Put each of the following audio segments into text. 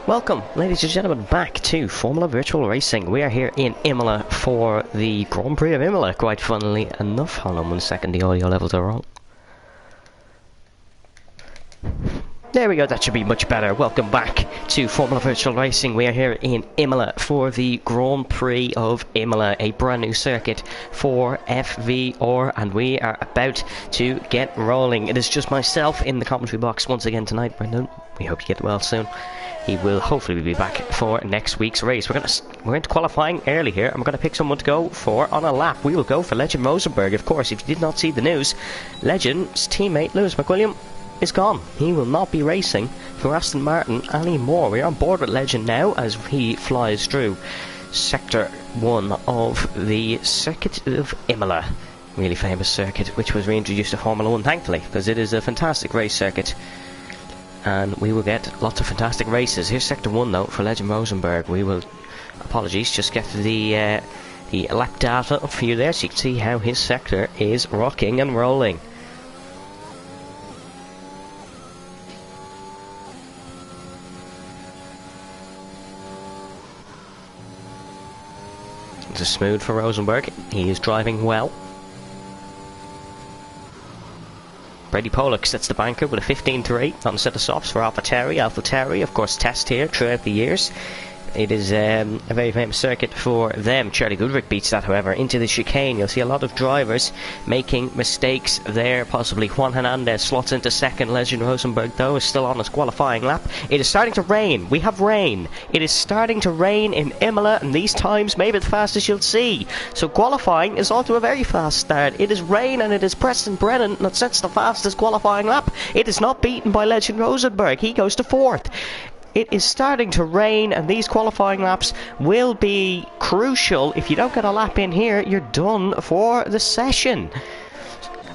Welcome, ladies and gentlemen, back to Formula Virtual Racing. We are here in Imola for the Grand Prix of Imola, quite funnily enough. Hold on 1 second, the audio levels are wrong. There we go, that should be much better. Welcome back to Formula Virtual Racing. We are here in Imola for the Grand Prix of Imola, a brand new circuit for FVR, and we are about to get rolling. It is just myself in the commentary box once again tonight, Brendan. We hope you get well soon. He will hopefully be back for next week's race. We're into qualifying early here, and we're going to pick someone to go for on a lap. We will go for Legend Rosenberg. Of course, if you did not see the news, Legend's teammate Lewis McWilliam is gone. He will not be racing for Aston Martin anymore. We're on board with Legend now as he flies through Sector 1 of the Circuit of Imola. Really famous circuit, which was reintroduced to Formula 1, thankfully, because it is a fantastic race circuit. And we will get lots of fantastic races. Here's Sector 1 though for Legend Rosenberg. We will, apologies, just get the lap data up for you there so you can see how his sector is rocking and rolling. It's a smooth for Rosenberg. He is driving well. Brady Pollock sets the banker with a 15.3 on a set of softs for AlphaTauri. AlphaTauri, of course, test here throughout the years. It is a very famous circuit for them. Charlie Goodrick beats that, however, into the chicane. You'll see a lot of drivers making mistakes there. Possibly Juan Hernandez slots into second. Legend Rosenberg, though, is still on his qualifying lap. It is starting to rain. We have rain. It is starting to rain in Imola, and these times may be the fastest you'll see. So qualifying is off to a very fast start. It is rain, and it is Preston Brennan that sets the fastest qualifying lap. It is not beaten by Legend Rosenberg. He goes to fourth. It is starting to rain, and these qualifying laps will be crucial. If you don't get a lap in here, you're done for the session.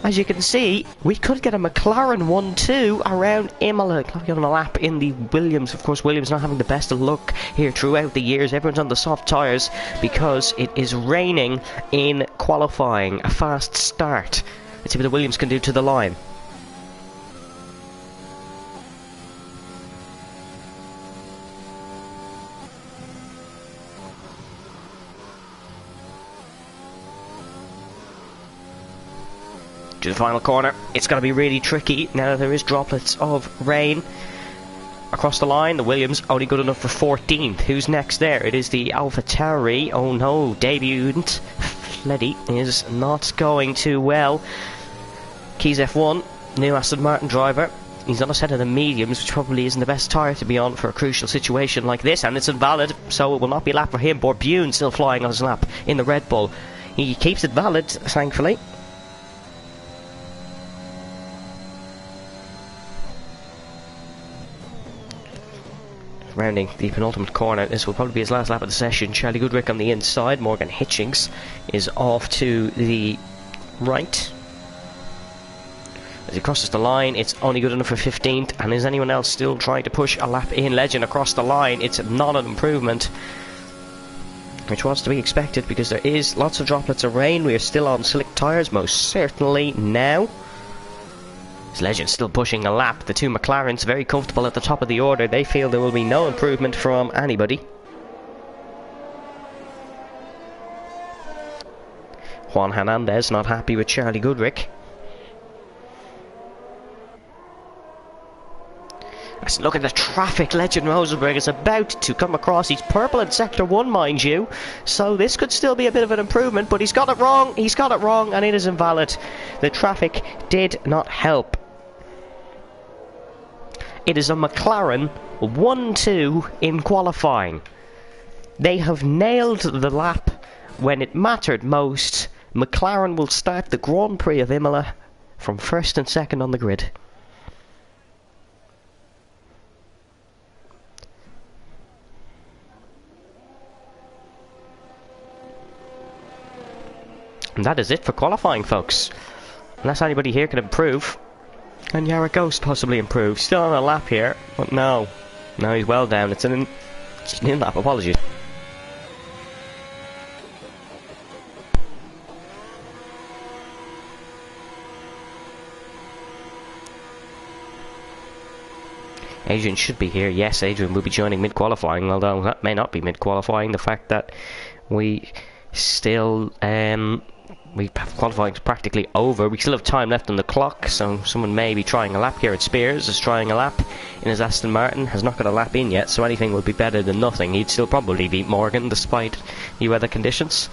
As you can see, we could get a McLaren 1-2 around Imola. Get on a lap in the Williams. Of course, Williams not having the best of luck here throughout the years. Everyone's on the soft tyres because it is raining in qualifying. A fast start. Let's see what the Williams can do to the line. To the final corner. It's going to be really tricky now that there is droplets of rain across the line. The Williams only good enough for 14th. Who's next there? It is the AlphaTauri. Oh no, debutant Fleddy is not going too well. Keys F1, new Aston Martin driver. He's on a set of the mediums, which probably isn't the best tyre to be on for a crucial situation like this, and it's invalid, so it will not be a lap for him. Borbune still flying on his lap in the Red Bull. He keeps it valid, thankfully. Rounding the penultimate corner, this will probably be his last lap of the session. Charlie Goodrick on the inside. Morgan Hitchings is off to the right. As he crosses the line, it's only good enough for 15th. And is anyone else still trying to push a lap in? Legend across the line. It's not an improvement, which was to be expected because there is lots of droplets of rain. We are still on slick tyres, most certainly now. Legend still pushing a lap. The two McLarens very comfortable at the top of the order. They feel there will be no improvement from anybody. Juan Hernandez not happy with Charlie Goodrick. Let's look at the traffic. Legend Rosenberg is about to come across. He's purple in Sector 1, mind you. So this could still be a bit of an improvement, but he's got it wrong. He's got it wrong, and it is invalid. The traffic did not help. It is a McLaren 1-2 in qualifying. They have nailed the lap when it mattered most. McLaren will start the Grand Prix of Imola from first and second on the grid. And that is it for qualifying, folks. Unless anybody here can improve. And Yara Ghost possibly improve. Still on a lap here, but no. No, he's well down. It's an in-lap, apologies. Adrian should be here. Yes, Adrian will be joining mid-qualifying, although that may not be mid-qualifying. The fact that we still... we have qualifying practically over. We still have time left on the clock, so someone may be trying a lap here. At Spears is trying a lap in his Aston Martin, has not got a lap in yet, so anything would be better than nothing. He'd still probably beat Morgan despite the weather conditions.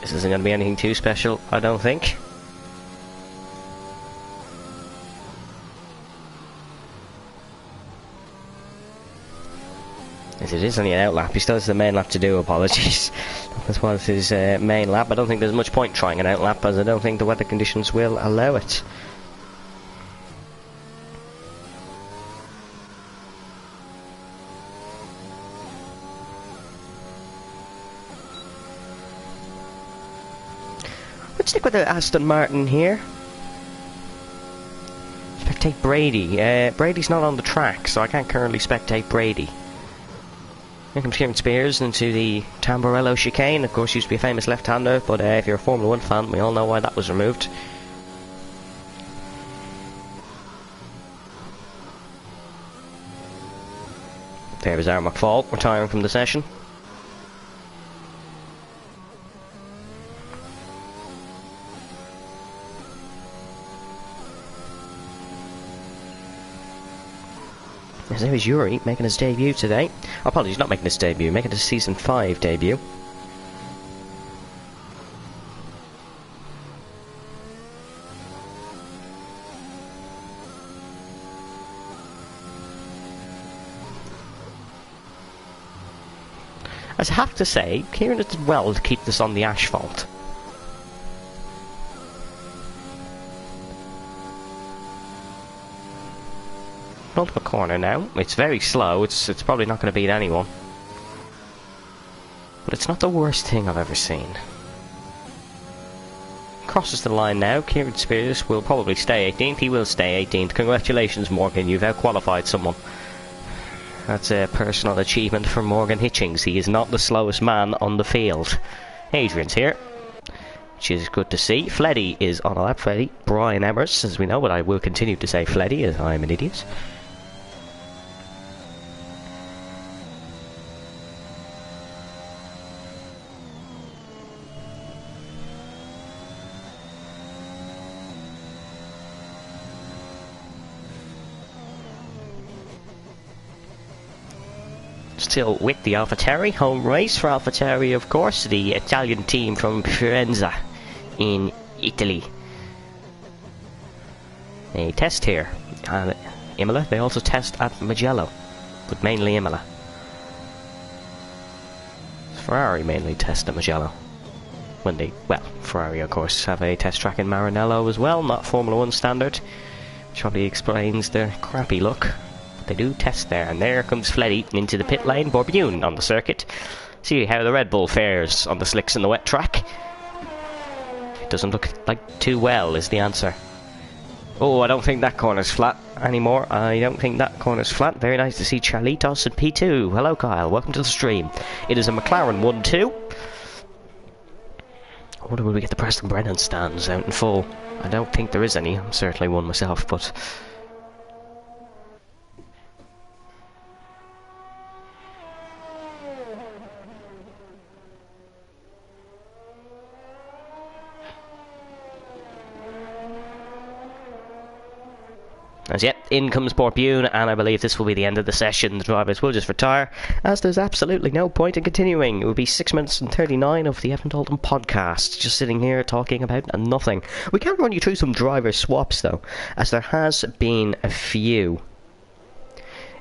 This isn't going to be anything too special, I don't think. As it is only an outlap, he still has the main lap to do, apologies. As well as his main lap. I don't think there's much point trying an outlap, as I don't think the weather conditions will allow it. Let's stick with the Aston Martin here. Spectate Brady. Brady's not on the track, so I can't currently spectate Brady. Here comes Kieran Spears into the Tamburello chicane. Of course, used to be a famous left-hander, but if you're a Formula 1 fan, we all know why that was removed. There is Aaron McFall retiring from the session. There is Yuri making his debut today. Oh, apologies, not making his debut, making his Season 5 debut. As I have to say, Kieran did well to keep this on the asphalt. Ultimate corner now. It's very slow. It's probably not going to beat anyone. But it's not the worst thing I've ever seen. Crosses the line now. Kieran Spears will probably stay 18th. He will stay 18th. Congratulations, Morgan. You've out-qualified someone. That's a personal achievement for Morgan Hitchings. He is not the slowest man on the field. Adrian's here, which is good to see. Fleddy is on a lap. Fleddy. Brian Emers, as we know, but I will continue to say Fleddy, as I am an idiot. Still with the AlphaTauri, home race for AlphaTauri, of course, the Italian team from Firenze in Italy. They test here at Imola. They also test at Mugello, but mainly Imola. Ferrari mainly test at Mugello. Ferrari, of course, have a test track in Maranello as well, not Formula 1 standard, which probably explains their crappy look. They do test there, and there comes Fleddy into the pit lane. Borbune on the circuit. See how the Red Bull fares on the slicks and the wet track. It doesn't look like too well, is the answer. Oh, I don't think that corner's flat anymore. I don't think that corner's flat. Very nice to see Charlitos and P2. Hello, Kyle. Welcome to the stream. It is a McLaren 1-2. I wonder will we get the Preston Brennan stands out in full. I don't think there is any. I'm certainly one myself, but... As yet, in comes Borbune, and I believe this will be the end of the session. The drivers will just retire, as there's absolutely no point in continuing. It will be 6 minutes and 39 of the Evan Dalton podcast, just sitting here talking about nothing. We can run you through some driver swaps, though, as there has been a few.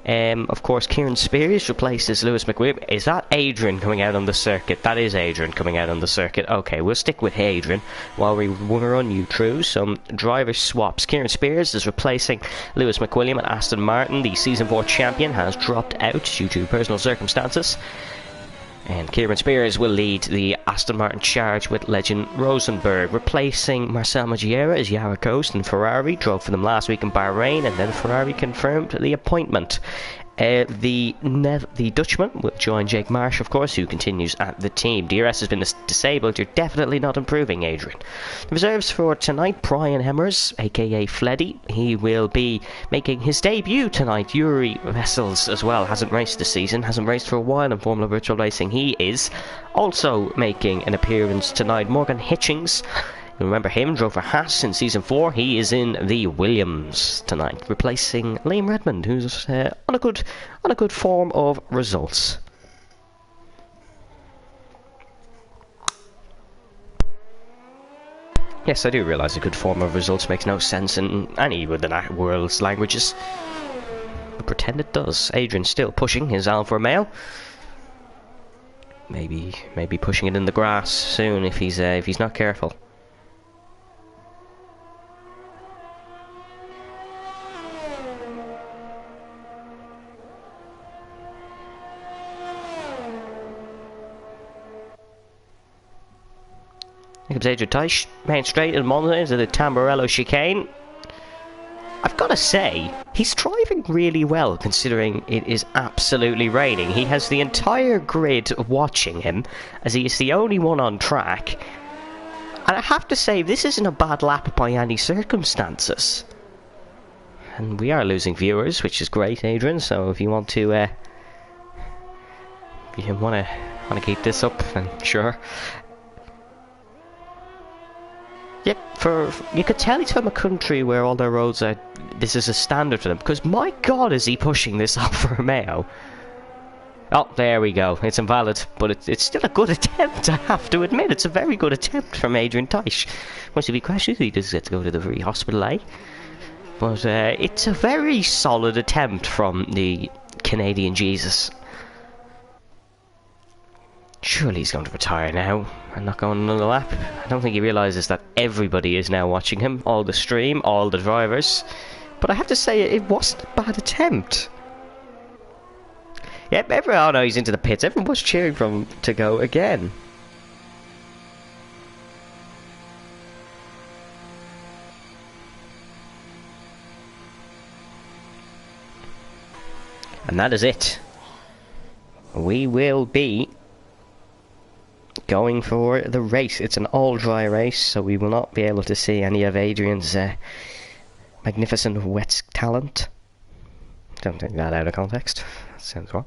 Of course, Kieran Spears replaces Lewis McWilliams. Is that Adrian coming out on the circuit? That is Adrian coming out on the circuit. Okay, we'll stick with Adrian while we run you through some driver swaps. Kieran Spears is replacing Lewis McWilliams at Aston Martin. The Season 4 champion has dropped out due to personal circumstances. And Kieran Spears will lead the Aston Martin charge with legend Rosenberg. Replacing Marcel Magiera is Yara Ghost, and Ferrari drove for them last week in Bahrain, and then Ferrari confirmed the appointment. The Dutchman will join Jake Marsh, of course, who continues at the team. DRS has been disabled. You're definitely not improving, Adrian. The reserves for tonight, Brian Hemmers, aka Fleddy. He will be making his debut tonight. Yuri Vessels as well hasn't raced this season, hasn't raced for a while in Formula Virtual Racing. He is also making an appearance tonight. Morgan Hitchings, you remember him, drove for Haas in Season 4. He is in the Williams tonight, replacing Liam Redmond, who's on a good form of results. Yes, I do realise a good form of results makes no sense in any of the world's languages. But pretend it does. Adrian still pushing his Alfa Romeo. Maybe pushing it in the grass soon if he's not careful. Here comes Adrian Teich, main straight in Monza into the Tamburello chicane. I've got to say, he's driving really well considering it is absolutely raining. He has the entire grid watching him as he is the only one on track. And I have to say, this isn't a bad lap by any circumstances. And we are losing viewers, which is great, Adrian. So if you want to, if you want to keep this up, then sure. Yep, you could tell he's from a country where all their roads are. This is a standard for them, because my God, is he pushing this Alfa Romeo? Oh, there we go. It's invalid, but it's still a good attempt. I have to admit, it's a very good attempt from Adrian Teich. Once he crashes, he does get to go to the free hospital, eh? But it's a very solid attempt from the Canadian Jesus. Surely he's going to retire now and not go on another lap. I don't think he realises that everybody is now watching him. All the stream, all the drivers. But I have to say, it wasn't a bad attempt. Yep, oh no, he's into the pits. Everyone was cheering for him to go again. And that is it. We will be going for the race. It's an all-dry race, so we will not be able to see any of Adrian's magnificent wet talent. Don't take that out of context. That sounds wrong.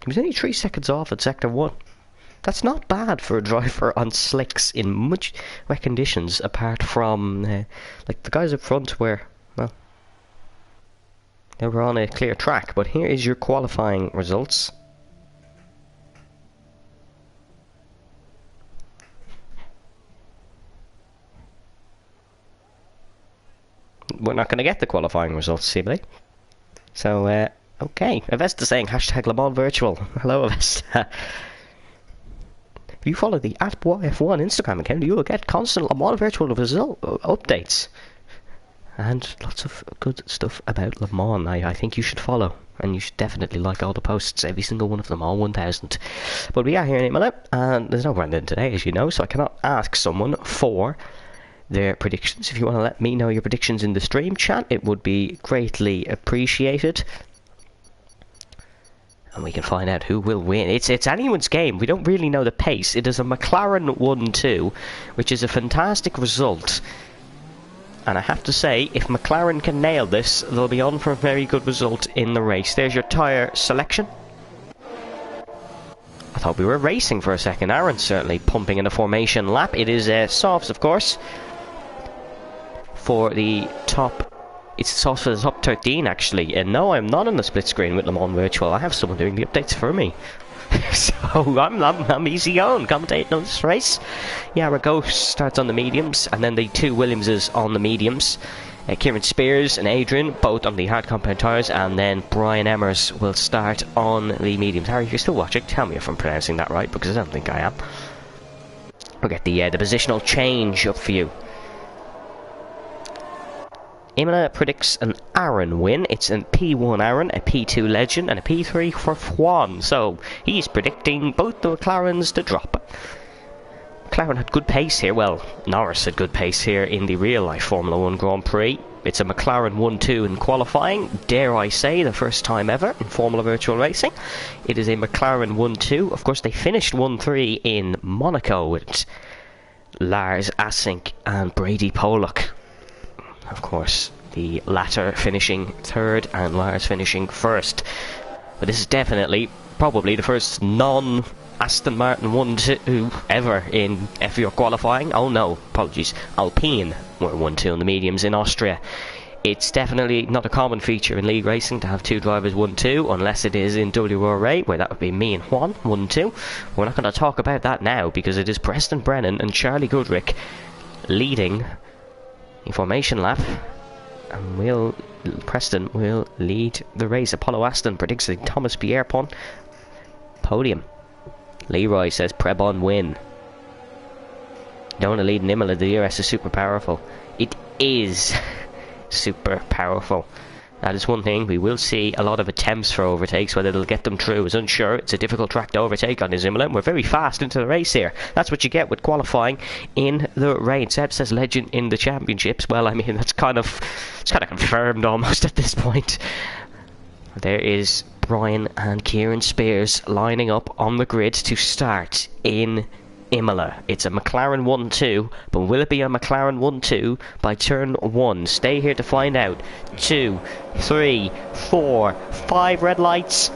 He was only 3 seconds off at Sector 1. That's not bad for a driver on slicks in much wet conditions, apart from, like, the guys up front were, well, they were on a clear track. But here is your qualifying results. We're not going to get the qualifying results, seemingly. So, okay, Avesta saying hashtag Le Mans Virtual. Hello, Avesta. If you follow the @YF1 Instagram account, you will get constant Le Mans Virtual result updates. And lots of good stuff about Le Mans. I think you should follow. And you should definitely like all the posts, every single one of them, all 1,000. But we are here in Imola, and there's no Brendan today, as you know, so I cannot ask someone for their predictions. If you want to let me know your predictions in the stream chat, it would be greatly appreciated. And we can find out who will win. It's anyone's game. We don't really know the pace. It is a McLaren 1-2, which is a fantastic result. And I have to say, if McLaren can nail this, they'll be on for a very good result in the race. There's your tyre selection. I thought we were racing for a second. Aaron's certainly pumping in a formation lap. It is softs, of course, for the top. It's softs for the top 13, actually. And no, I'm not on the split screen with Le Mans Virtual. I have someone doing the updates for me. So I'm easy on commentating on this race. Yara Ghost starts on the mediums, and then the two Williamses on the mediums. Kieran Spears and Adrian, both on the hard compound tyres, and then Brian Emmers will start on the mediums. Harry, if you're still watching, tell me if I'm pronouncing that right, because I don't think I am. We'll get the positional change up for you. Imola predicts an Aaron win. It's a P1 Aaron, a P2 Legend, and a P3 for Juan. So he's predicting both the McLarens to drop. McLaren had good pace here. Well, Norris had good pace here in the real-life Formula 1 Grand Prix. It's a McLaren 1-2 in qualifying. Dare I say, the first time ever in Formula Virtual Racing. It is a McLaren 1-2. Of course, they finished 1-3 in Monaco with Lars Assink and Brady Pollock. Of course, the latter finishing third and Lars finishing first. But this is definitely, probably the first non-Aston Martin 1-2 ever in F1 qualifying. Oh no, apologies. Alpine were 1-2 on the mediums in Austria. It's definitely not a common feature in league racing to have two drivers 1-2, unless it is in WRA, where that would be me and Juan 1-2. We're not going to talk about that now, because it is Preston Brennan and Charlie Goodrick leading the formation lap, and Preston will lead the race. Apollo Aston predicts a Thomas Pierpont podium. Leroy says Prebon win. Don't want to lead in Imola. The DRS is super powerful. It is super powerful. That is one thing. We will see a lot of attempts for overtakes. Whether they'll get them through is unsure. It's a difficult track to overtake on Imola. We're very fast into the race here. That's what you get with qualifying in the rain. Seb says Legend in the championships. Well, I mean, it's kind of confirmed almost at this point. There is Brian and Kieran Spears lining up on the grid to start in Imola. It's a McLaren 1-2, but will it be a McLaren 1-2 by turn 1? Stay here to find out. 2, 3, 4, 5 red lights.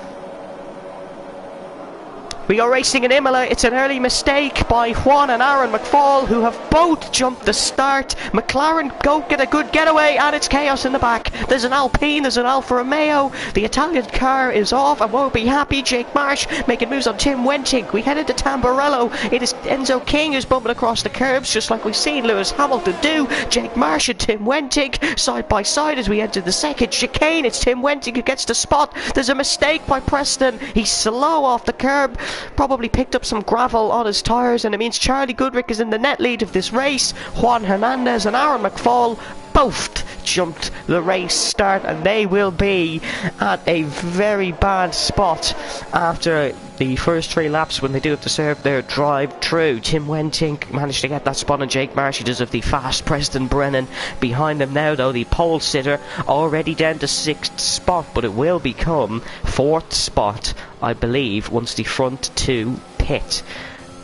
We are racing in Imola. It's an early mistake by Juan and Aaron McFall, who have both jumped the start. McLaren go get a good getaway, and it's chaos in the back. There's an Alpine, there's an Alfa Romeo. The Italian car is off and won't be happy. Jake Marsh making moves on Tim Wenting. We head into Tamburello. It is Enzo King who's bumping across the curbs, just like we've seen Lewis Hamilton do. Jake Marsh and Tim Wenting side by side as we enter the second chicane. It's Tim Wenting who gets the spot. There's a mistake by Preston. He's slow off the curb. Probably picked up some gravel on his tyres, and it means Charlie Goodrick is in the net lead of this race. Juan Hernandez and Aaron McFall both jumped the race start, and they will be at a very bad spot after the first 3 laps when they do have to serve their drive through. Tim Wenting managed to get that spot on Jake Marsh. He does have the fast Preston Brennan behind them now, though. The pole sitter already down to 6th spot, but it will become 4th spot, I believe, once the front 2 pit,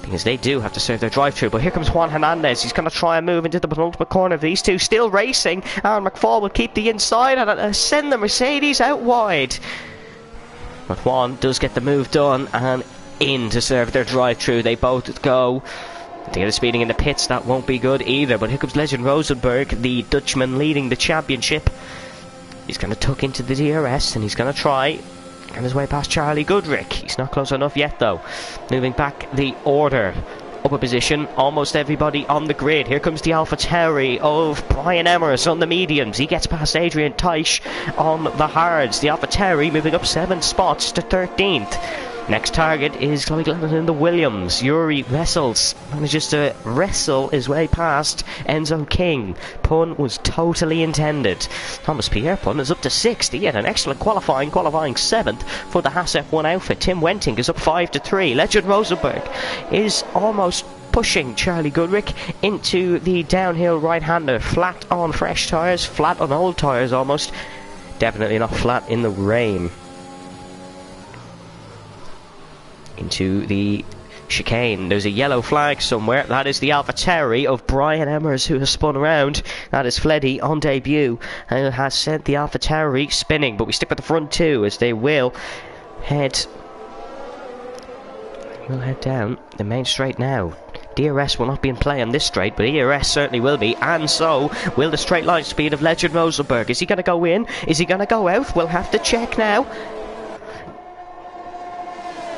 because they do have to serve their drive-through. But here comes Juan Hernandez. He's going to try and move into the penultimate corner of these two. Still racing. Aaron McFall will keep the inside and send the Mercedes out wide. But Juan does get the move done and in to serve their drive-through. They both go. They get a speeding in the pits. That won't be good either. But here comes Legend Rosenberg, the Dutchman leading the championship. He's going to tuck into the DRS and he's going to try on his way past Charlie Goodrick. He's not close enough yet, though. Moving back the order. Upper position, almost everybody on the grid. Here comes the AlphaTauri of Brian Emmers on the mediums. He gets past Adrian Teisch on the hards. The AlphaTauri moving up 7 spots to 13th. Next target is Chloe Glennon in the Williams. Yuri Wessels manages to wrestle his way past Enzo King. Pun was totally intended. Thomas Pierpont is up to 6th. He had an excellent qualifying 7th for the Haas F1 outfit. Tim Wenting is up 5-3. Legend Rosenberg is almost pushing Charlie Goodrick into the downhill right-hander. Flat on fresh tyres, flat on old tyres almost. Definitely not flat in the rain. Into the chicane. There's a yellow flag somewhere. That is the AlphaTauri of Brian Emmers, who has spun around. That is Fleddy on debut and has sent the AlphaTauri spinning. But we stick with the front 2 as they will head down the main straight now. DRS will not be in play on this straight, but ERS certainly will be, and so will the straight line speed of Legend Rosenberg. Is he going to go in? Is he going to go out? We'll have to check now.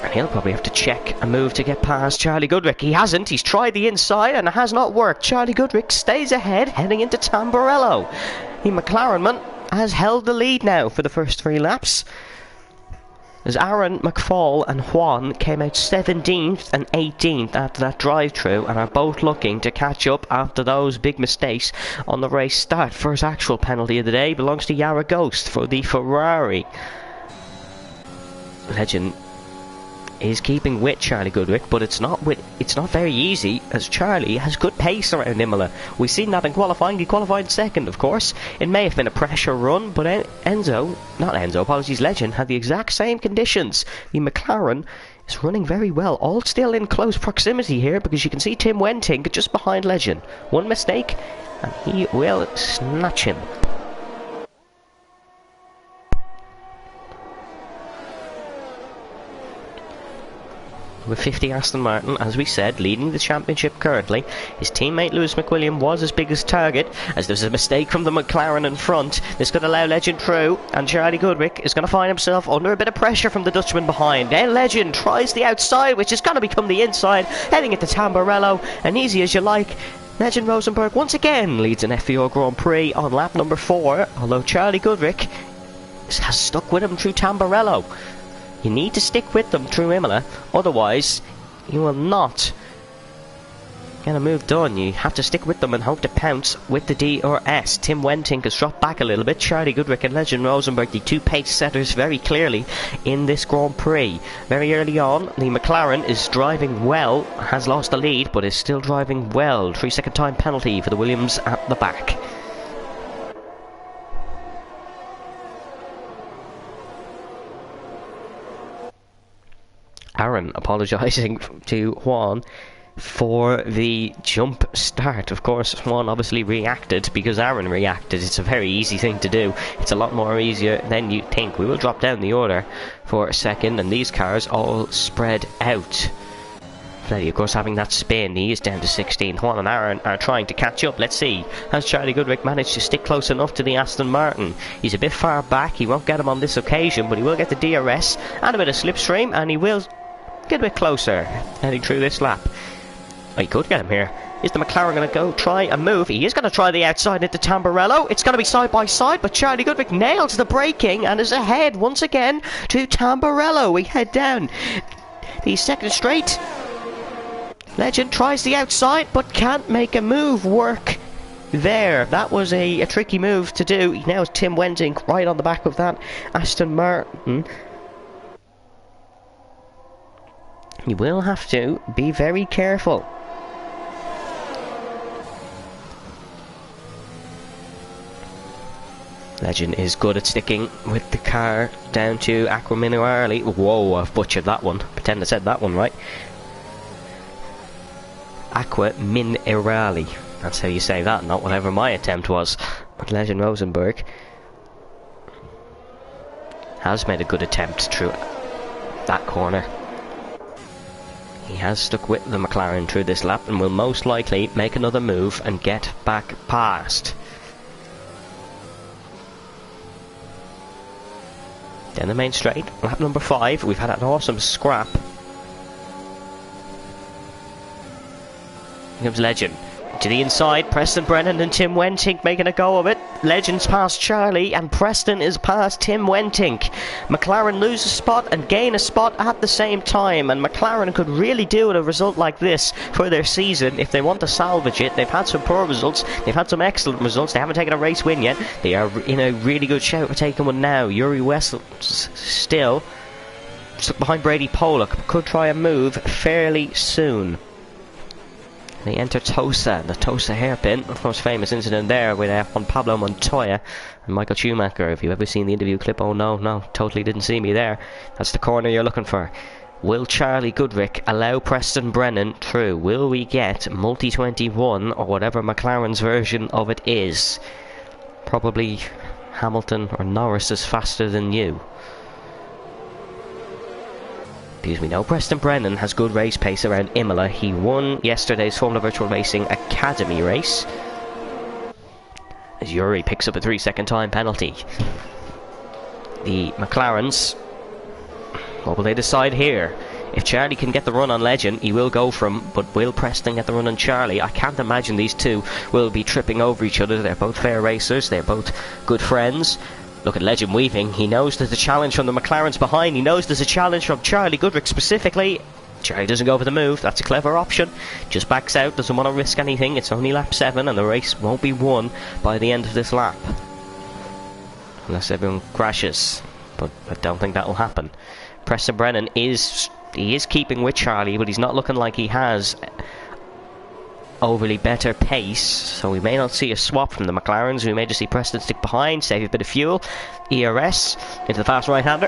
And he'll probably have to check a move to get past Charlie Goodrick. He hasn't. He's tried the inside and it has not worked. Charlie Goodrick stays ahead, heading into Tamburello. The McLaren has held the lead now for the first 3 laps, as Aaron, McFall and Juan came out 17th and 18th after that drive-through and are both looking to catch up after those big mistakes on the race start. First actual penalty of the day belongs to Yara Ghost for the Ferrari. Legend is keeping with Charlie Goodrick, but it's not very easy, as Charlie has good pace around Imola. We've seen that in qualifying. He qualified second, of course. It may have been a pressure run, but Legend had the exact same conditions. The McLaren is running very well, all still in close proximity here, because you can see Tim Wenting just behind Legend. One mistake and he will snatch him. With 50 Aston Martin, as we said, leading the championship currently. His teammate Lewis McWilliam was his biggest target, as there's a mistake from the McLaren in front. This could allow Legend through, and Charlie Goodrick is going to find himself under a bit of pressure from the Dutchman behind. Then Legend tries the outside, which is going to become the inside, heading into Tamburello, and easy as you like. Legend Rosenberg once again leads an F4 Grand Prix on lap number 4, although Charlie Goodrick has stuck with him through Tamburello. You need to stick with them through Imola, otherwise you will not get a move done. You have to stick with them and hope to pounce with the DRS. Tim Wenting has dropped back a little bit. Charlie Goodrick and Legend Rosenberg, the 2 pace setters, very clearly in this Grand Prix. Very early on, the McLaren is driving well, has lost the lead, but is still driving well. 3-second time penalty for the Williams at the back. Aaron apologising to Juan for the jump start. Of course, Juan obviously reacted because Aaron reacted. It's a very easy thing to do. It's a lot more easier than you think. We will drop down the order for a second, and these cars all spread out. Freddy, of course, having that spin, he is down to 16. Juan and Aaron are trying to catch up. Let's see, has Charlie Goodrick managed to stick close enough to the Aston Martin? He's a bit far back. He won't get him on this occasion, but he will get the DRS and a bit of slipstream, and he will get a bit closer heading through this lap. Oh, he could get him here. Is the McLaren going to go try a move? He is going to try the outside into Tamburello. It's going to be side by side, but Charlie Goodrick nails the braking and is ahead once again to Tamburello. We head down the second straight. Legend tries the outside, but can't make a move work there. That was a tricky move to do. Now it's Tim Wenting right on the back of that Aston Martin. You will have to be very careful. Legend is good at sticking with the car down to Aqua Minerale. Whoa, I've butchered that one. Pretend I said that one right. Aqua Minerale. That's how you say that, not whatever my attempt was. But Legend Rosenberg has made a good attempt through that corner. He has stuck with the McLaren through this lap and will most likely make another move and get back past. Down the main straight, lap number 5. We've had an awesome scrap. Here comes Legend. To the inside, Preston Brennan and Tim Wenting making a go of it. Legend's past Charlie and Preston is past Tim Wenting. McLaren lose a spot and gain a spot at the same time, and McLaren could really do with a result like this for their season if they want to salvage it. They've had some poor results, they've had some excellent results, they haven't taken a race win yet. They are in a really good shout for taking one now. Yuri Wessel still stuck behind Brady Pollock, could try a move fairly soon. They enter Tosa, the Tosa hairpin. Of course, famous incident there with Juan Pablo Montoya and Michael Schumacher. If you've ever seen the interview clip, oh no, totally didn't see me there. That's the corner you're looking for. Will Charlie Goodrick allow Preston Brennan through? Will we get Multi-21 or whatever McLaren's version of it is? Probably Hamilton or Norris is faster than you. Because we know Preston Brennan has good race pace around Imola. He won yesterday's Formula Virtual Racing Academy race. As Yuri picks up a 3-second time penalty. The McLarens, what will they decide here? If Charlie can get the run on Legend, he will go for him, but will Preston get the run on Charlie? I can't imagine these two will be tripping over each other. They're both fair racers, they're both good friends. Look at Legend weaving. He knows there's a challenge from the McLarens behind. He knows there's a challenge from Charlie Goodrich specifically. Charlie doesn't go for the move. That's a clever option. Just backs out, doesn't want to risk anything. It's only lap 7 and the race won't be won by the end of this lap. Unless everyone crashes. But I don't think that'll happen. Preston Brennan is keeping with Charlie, but he's not looking like he has overly better pace, so we may not see a swap from the McLarens. We may just see Preston stick behind, save a bit of fuel. ERS into the fast right-hander.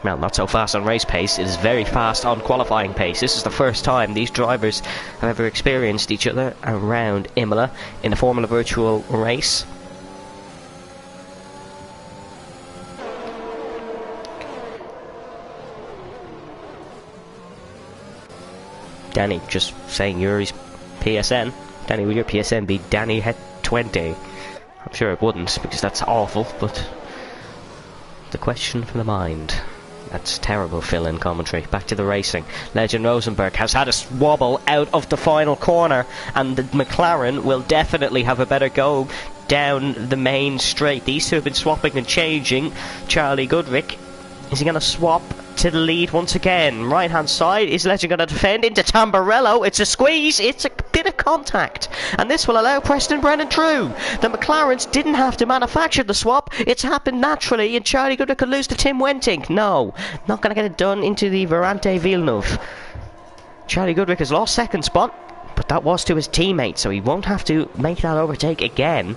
Well, not so fast on race pace. It is very fast on qualifying pace. This is the first time these drivers have ever experienced each other around Imola in a Formula Virtual race. Danny just saying Yuri's PSN. Danny, will your PSN be Danny Het 20? I'm sure it wouldn't, because that's awful, but the question from the mind. That's terrible fill-in commentary. Back to the racing. Legend Rosenberg has had a wobble out of the final corner, and the McLaren will definitely have a better go down the main straight. These two have been swapping and changing. Charlie Goodrich, is he going to swap to the lead once again? Right hand side, is Legend going to defend into Tamburello? It's a squeeze, it's a bit of contact, and this will allow Preston Brennan through. The McLarens didn't have to manufacture the swap, it's happened naturally, and Charlie Goodrich could lose to Tim Wenting. No, not going to get it done into the Verante Villeneuve. Charlie Goodrich has lost second spot, but that was to his teammate, so he won't have to make that overtake again.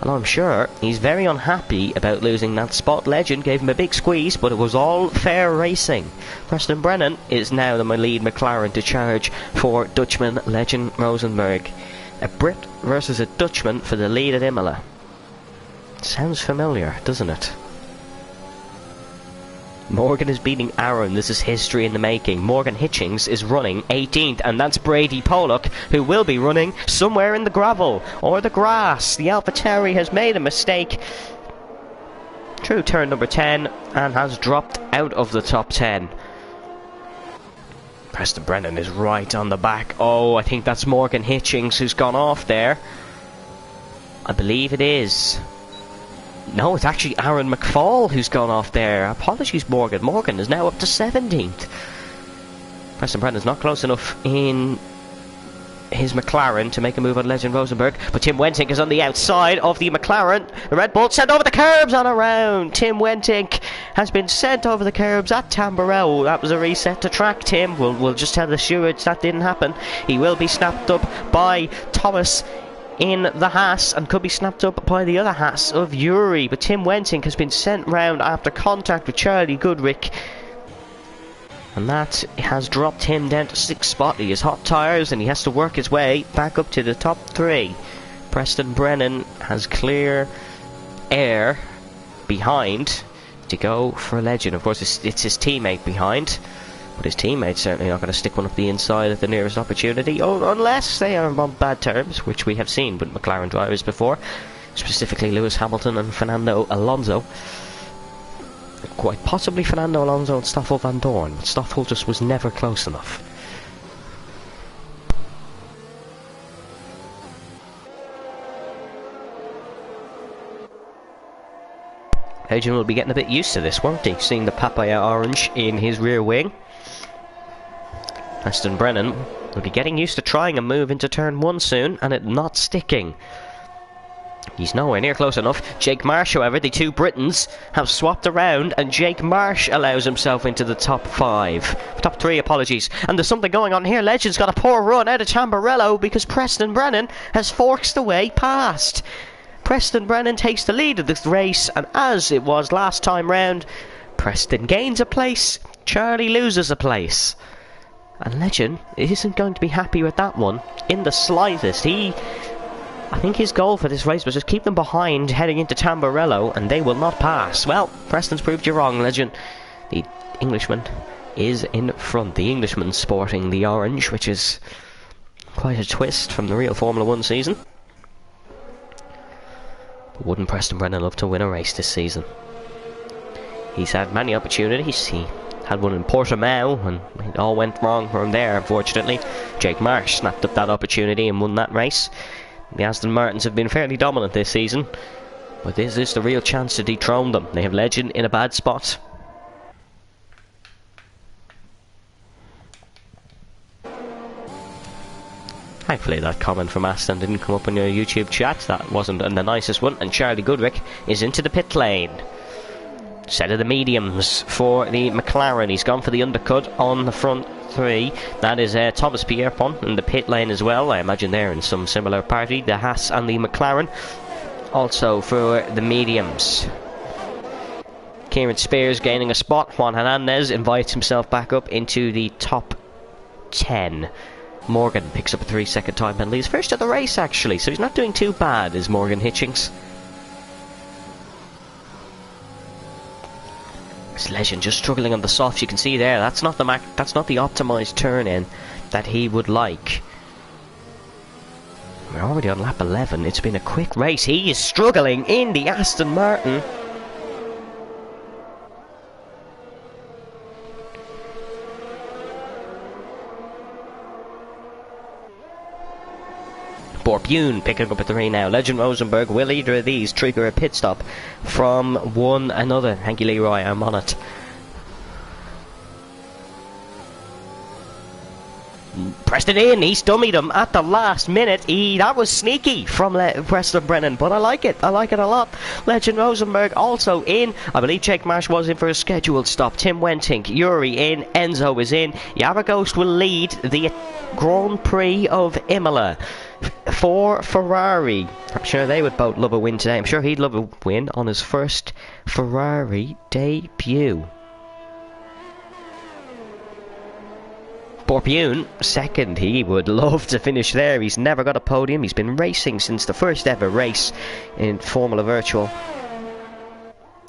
And I'm sure he's very unhappy about losing that spot. Legend gave him a big squeeze, but it was all fair racing. Preston Brennan is now the lead McLaren to charge for Dutchman Legend Rosenberg. A Brit versus a Dutchman for the lead at Imola. Sounds familiar, doesn't it? Morgan is beating Aaron. This is history in the making. Morgan Hitchings is running 18th, and that's Brady Pollock, who will be running somewhere in the gravel or the grass. The AlphaTauri has made a mistake through turn number 10 and has dropped out of the top 10. Preston Brennan is right on the back. Oh, I think that's Morgan Hitchings who's gone off there. I believe it is. No, it's actually Aaron McFall who's gone off there. Apologies, Morgan. Morgan is now up to 17th. Preston Brennan's not close enough in his McLaren to make a move on Legend Rosenberg, but Tim Wenting is on the outside of the McLaren. The Red Bull sent over the curbs on a round. Tim Wenting has been sent over the curbs at Tamburello. That was a reset to track, Tim. We'll just tell the stewards that didn't happen. He will be snapped up by Thomas in the Haas, and could be snapped up by the other Haas of Yuri, but Tim Wenting has been sent round after contact with Charlie Goodrich, and that has dropped him down to 6th spot. He has hot tyres and he has to work his way back up to the top 3. Preston Brennan has clear air behind to go for Legend. Of course it's his teammate behind, but his teammate's certainly not going to stick one up the inside at the nearest opportunity, unless they are on bad terms, which we have seen with McLaren drivers before, specifically Lewis Hamilton and Fernando Alonso. Quite possibly Fernando Alonso and Stoffel Van Dorn, but Stoffel just was never close enough. Adrian will be getting a bit used to this, won't he? Seeing the papaya orange in his rear wing. Preston Brennan will be getting used to trying a move into turn 1 soon, and it not sticking. He's nowhere near close enough. Jake Marsh, however, the two Britons have swapped around, and Jake Marsh allows himself into the top 5. Top 3, apologies. And there's something going on here. Legend's got a poor run out of Tamburello because Preston Brennan has forced the way past. Preston Brennan takes the lead of this race, and as it was last time round, Preston gains a place, Charlie loses a place. And Legend isn't going to be happy with that one in the slightest. I think his goal for this race was just keep them behind heading into Tamburello, and they will not pass. Well, Preston's proved you wrong, Legend. The Englishman is in front. The Englishman sporting the orange, which is quite a twist from the real Formula 1 season. But wouldn't Preston Brennan love to win a race this season? He's had many opportunities. He had one in Portimao, and it all went wrong from there, unfortunately. Jake Marsh snapped up that opportunity and won that race. The Aston Martins have been fairly dominant this season, but this is the real chance to dethrone them. They have Legend in a bad spot. Thankfully that comment from Aston didn't come up in your YouTube chat. That wasn't the nicest one. And Charlie Goodrick is into the pit lane. Set of the mediums for the McLaren. He's gone for the undercut on the front three. That is Thomas Pierpont in the pit lane as well. I imagine they're in some similar party. The Haas and the McLaren. Also for the mediums. Kieran Spears gaining a spot. Juan Hernandez invites himself back up into the top 10. Morgan picks up a 3-second time penalty. He's first of the race, actually, so he's not doing too bad, is Morgan Hitchings. This Legend just struggling on the softs. You can see there, that's not the optimised turn-in that he would like. We're already on lap 11. It's been a quick race. He is struggling in the Aston Martin. Bune picking up a 3 now. Legend Rosenberg, will either of these trigger a pit stop from one another? Thank you, Leroy, I'm on it. Pressed it in, he stummied him at the last minute. That was sneaky from Preston Brennan, but I like it a lot. Legend Rosenberg also in. I believe Jake Marsh was in for a scheduled stop. Tim Wentink, Yuri in, Enzo is in. Yaragost will lead the Grand Prix of Imola for Ferrari. I'm sure they would both love a win today. I'm sure he'd love a win on his first Ferrari debut. Bune, second. He would love to finish there. He's never got a podium. He's been racing since the first ever race in Formula Virtual.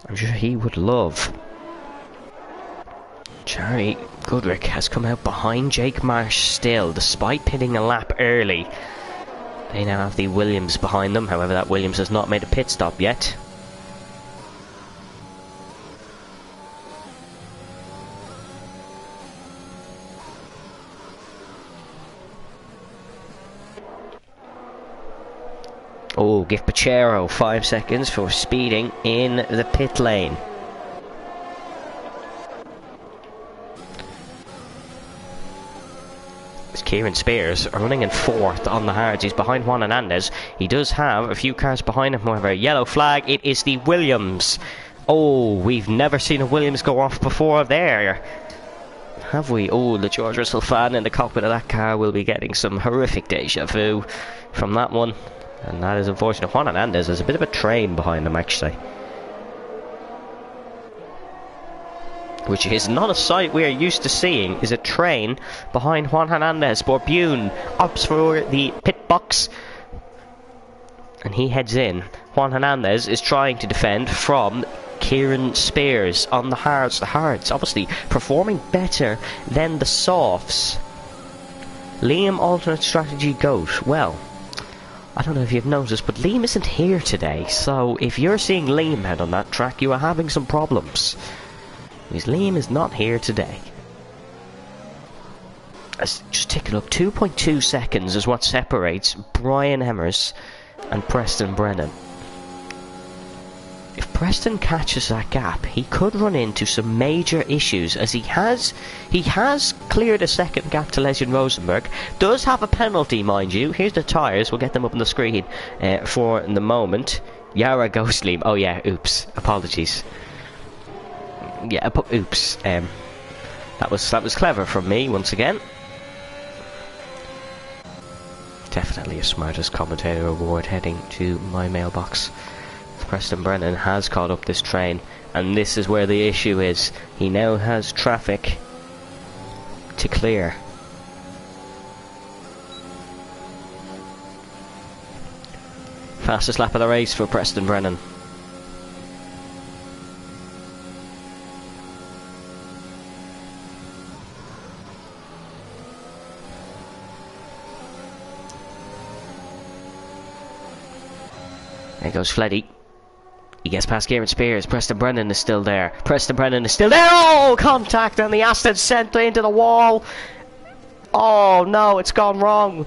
I'm sure he would love. Charlie Goodrick has come out behind Jake Marsh still, despite pitting a lap early. They now have the Williams behind them. However, that Williams has not made a pit stop yet. Oh, give Pachero 5 seconds for speeding in the pit lane. Kieran Spears running in 4th on the hards. He's behind Juan Hernandez. He does have a few cars behind him, however. Yellow flag, it is the Williams. Oh, we've never seen a Williams go off before there. Have we? Oh, the George Russell fan in the cockpit of that car will be getting some horrific deja vu from that one. And that is unfortunate. Juan Hernandez has a bit of a train behind him, actually. Which is not a sight we are used to seeing, is a train behind Juan Hernandez. Bune opts for the pit box, and he heads in. Juan Hernandez is trying to defend from Kieran Spears on the hards. The hards obviously performing better than the softs. Liam alternate strategy goat. Well, I don't know if you've noticed, but Liam isn't here today, so if you're seeing Liam out on that track, you are having some problems. Because Liam is not here today. Let's just tick it up. 2.2 seconds is what separates Brian Emmers and Preston Brennan. If Preston catches that gap, he could run into some major issues, as he has cleared a second gap to Legend Rosenberg. Does have a penalty, mind you. Here's the tyres. We'll get them up on the screen for the moment. Yara Ghostly. Oh yeah, oops. Apologies. Yeah, oops. That was clever from me once again. Definitely a smartest commentator award heading to my mailbox. Preston Brennan has caught up this train, and this is where the issue is. He now has traffic to clear. Fastest lap of the race for Preston Brennan. There goes Fleddy. He He gets past Kieran Spears. Preston Brennan is still there. Preston Brennan is still there. Oh, contact, and the Aston sent into the wall. Oh no, it's gone wrong.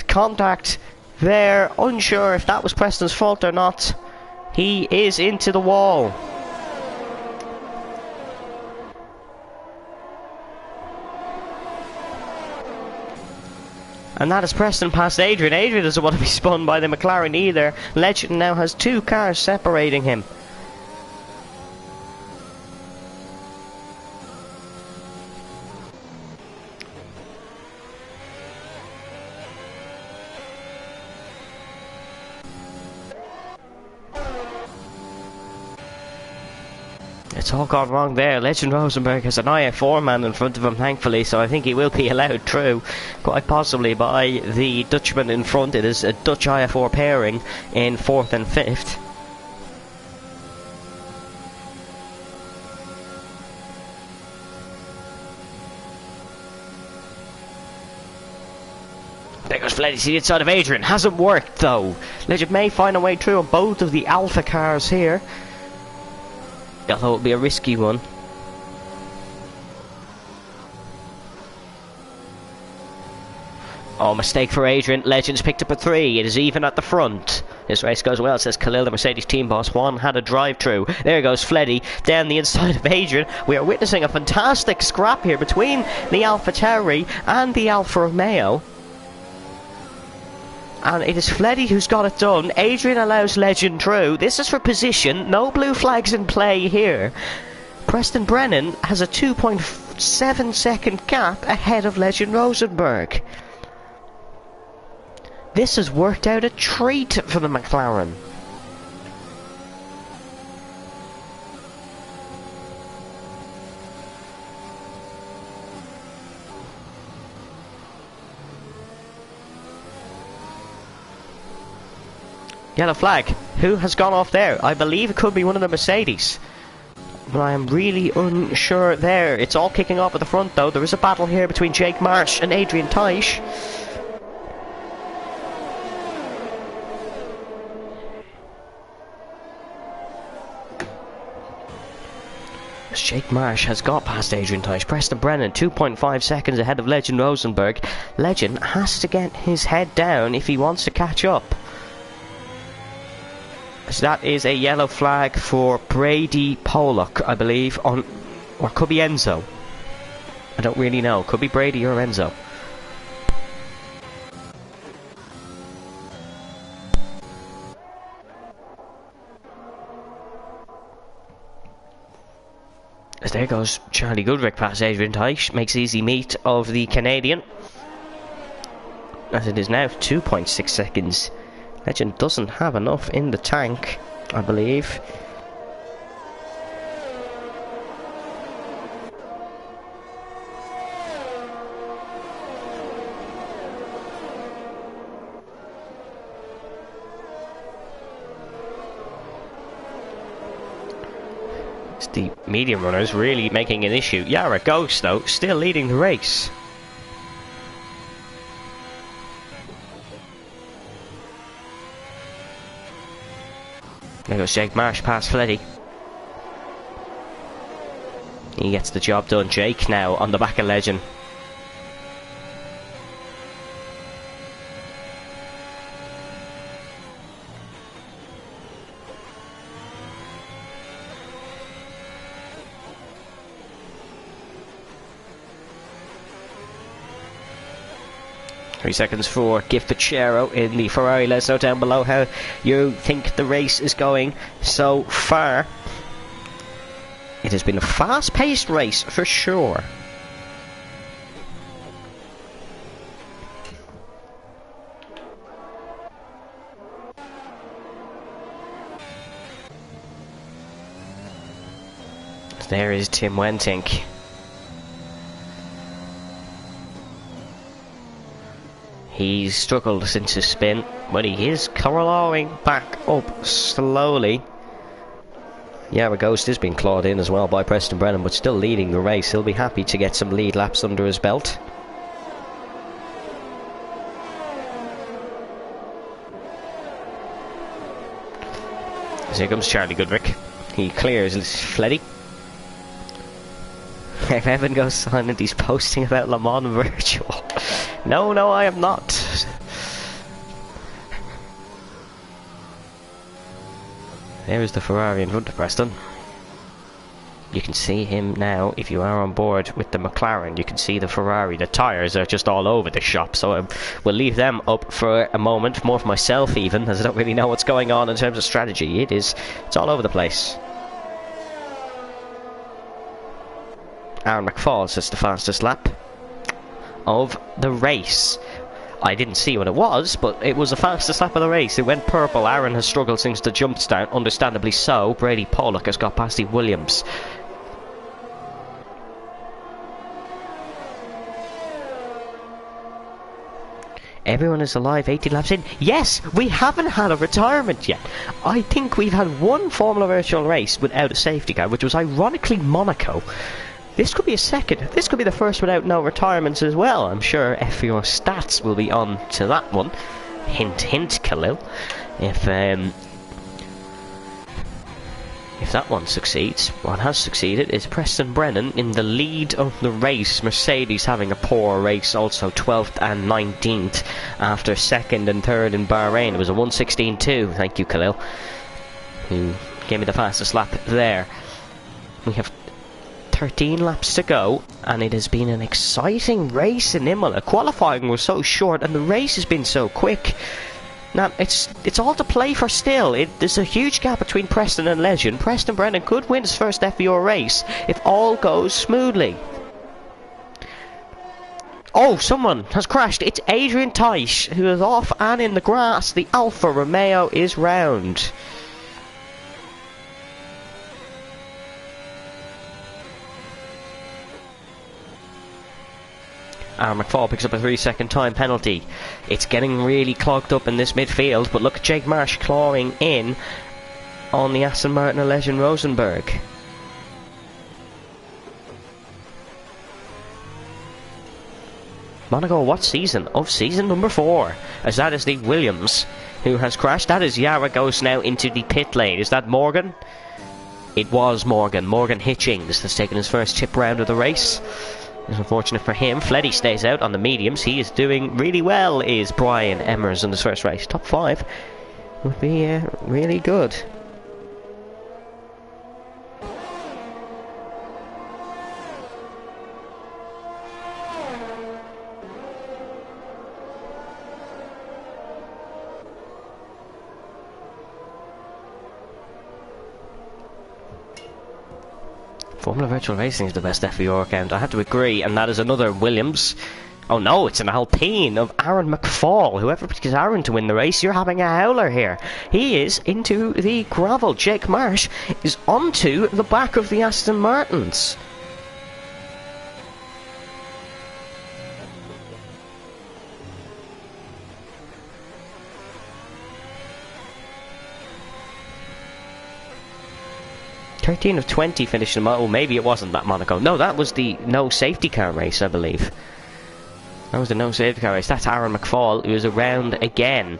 Contact there. Unsure if that was Preston's fault or not. He is into the wall. And that is Preston past Adrian. Adrian doesn't want to be spun by the McLaren either. Legend now has 2 cars separating him. It's all gone wrong there. Legend Rosenberg has an IF4 man in front of him, thankfully, so I think he will be allowed through, quite possibly by the Dutchman in front. It is a Dutch IF4 pairing in 4th and 5th. There goes Fleddy to the inside of Adrian. Hasn't worked though. Legend may find a way through on both of the Alpha cars here, although it would be a risky one. Oh, mistake for Adrian. Legends picked up a 3. It is even at the front. This race goes well, says Khalil, the Mercedes team boss. Juan had a drive-through. There goes Fleddy down the inside of Adrian. We are witnessing a fantastic scrap here between the Alfa Tauri and the Alfa Romeo. And it is Fleddy who's got it done. Adrian allows Legend through. This is for position. No blue flags in play here. Preston Brennan has a 2.7 second gap ahead of Legend Rosenberg. This has worked out a treat for the McLaren. Yellow flag. Who has gone off there? I believe it could be one of the Mercedes, but I am really unsure there. It's all kicking off at the front though. There is a battle here between Jake Marsh and Adrian Teisch. Jake Marsh has got past Adrian Teisch. Preston Brennan 2.5 seconds ahead of Legend Rosenberg. Legend has to get his head down if he wants to catch up. So that is a yellow flag for Brady Pollock, I believe, on, or could be Enzo. I don't really know. Could be Brady or Enzo. As there goes Charlie Goodrick past Adrian Teisch, makes easy meet of the Canadian. As it is now 2.6 seconds. Legend doesn't have enough in the tank, I believe. It's the medium runners really making an issue. Yara Ghost, though, still leading the race. There goes Jake Marsh past Fleddy. He gets the job done. Jake now on the back of Legend. Three seconds for Gift Pachero in the Ferrari. Let us know down below how you think the race is going so far. It has been a fast-paced race for sure. There is Tim Wentink. He's struggled since his spin, but he is clawing back up slowly. Yeah, Ghost is being clawed in as well by Preston Brennan, but still leading the race. He'll be happy to get some lead laps under his belt. So here comes Charlie Goodrick. He clears Fleddy. If Evan goes silent, he's posting about Le Mans Virtual. No, I am not. There is the Ferrari in front of Preston. You can see him now, if you are on board with the McLaren, you can see the Ferrari. The tyres are just all over the shop, so we'll leave them up for a moment, more for myself even, as I don't really know what's going on in terms of strategy. It's all over the place. Aaron McFall says the fastest lap of the race. I didn't see what it was, but it was the fastest lap of the race. It went purple. Aaron has struggled since the jump start, understandably so. Brady Pollock has got past the Williams. Everyone is alive 80 laps in. Yes, we haven't had a retirement yet. I think we've had one Formula Virtual race without a safety car, which was ironically Monaco. This could be a second. This could be the first without no retirements as well. I'm sure FPR Stats will be on to that one. Hint, hint, Khalil. If that one succeeds, what has succeeded is Preston Brennan in the lead of the race. Mercedes having a poor race, also 12th and 19th after 2nd and 3rd in Bahrain. It was a 1:16.2. Thank you, Khalil, who gave me the fastest lap there. We have 13 laps to go, and it has been an exciting race in Imola. Qualifying was so short, and the race has been so quick. Now, it's all to play for still. There's a huge gap between Preston and Legend. Preston Brennan could win his first FVR race if all goes smoothly. Oh, someone has crashed. It's Adrian Teisch, who is off and in the grass. The Alfa Romeo is round. Aaron McFall picks up a 3-second time penalty. It's getting really clogged up in this midfield, but look at Jake Marsh clawing in on the Aston Martin Legend Rosenberg. Monaco, what season? Of season number 4, as that is the Williams who has crashed. That is Yara goes now into the pit lane. Is that Morgan? It was Morgan. Morgan Hitchings has taken his first chip round of the race. It's unfortunate for him. Fleddy stays out on the mediums. He is doing really well, is Brian Emmers in his first race. Top 5 would be really good. Formula Virtual Racing is the best FVR account. I have to agree, and that is another Williams. Oh no, it's an Alpine of Aaron McFall. Whoever picks Aaron to win the race, you're having a howler here. He is into the gravel. Jake Marsh is onto the back of the Aston Martins. Of 20 finished in Monaco. Oh, maybe it wasn't that Monaco. No, that was the no safety car race, I believe. That was the no safety car race. That's Aaron McFall, who is around again.